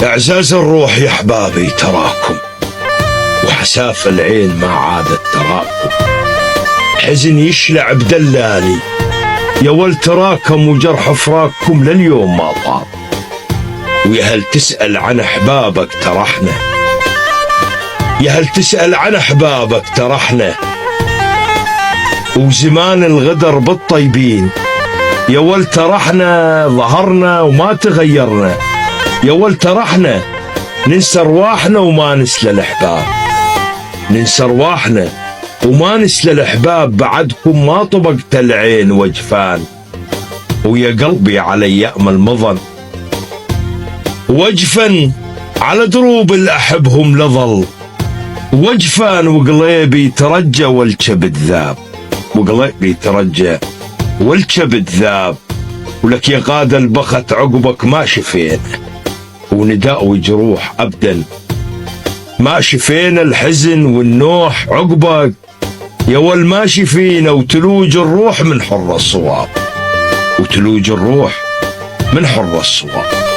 اعزاز الروح يا احبابي تراكم، وحساف العين ما عادت تراكم، حزن يشلع بدلالي يا ول تراكم، وجرح فراقكم لليوم ما طاب. ويا هل تسأل عن احبابك ترحنا، يا هل تسأل عن احبابك ترحنا، وزمان الغدر بالطيبين يا ول ترحنا، ظهرنا وما تغيرنا، يا ول ترحنا ننسى ارواحنا وما نسلى الاحباب، ننسى ارواحنا وما نسلى الاحباب، بعدكم ما طبقت العين وجفان، ويا قلبي على يأم المظن وجفن على دروب الاحبهم لظل، وجفان وقليبي ترجى والكبد ذاب، وقليبي ترجى والكبد ذاب، ولك يا قاد البخت عقبك ما شفينا، ونداء وجروح ابدا ما شفينا، الحزن والنوح عقبك يا ول ما شفينا، وتلوج الروح من حر الصواب، وتلوج الروح من حر الصواب.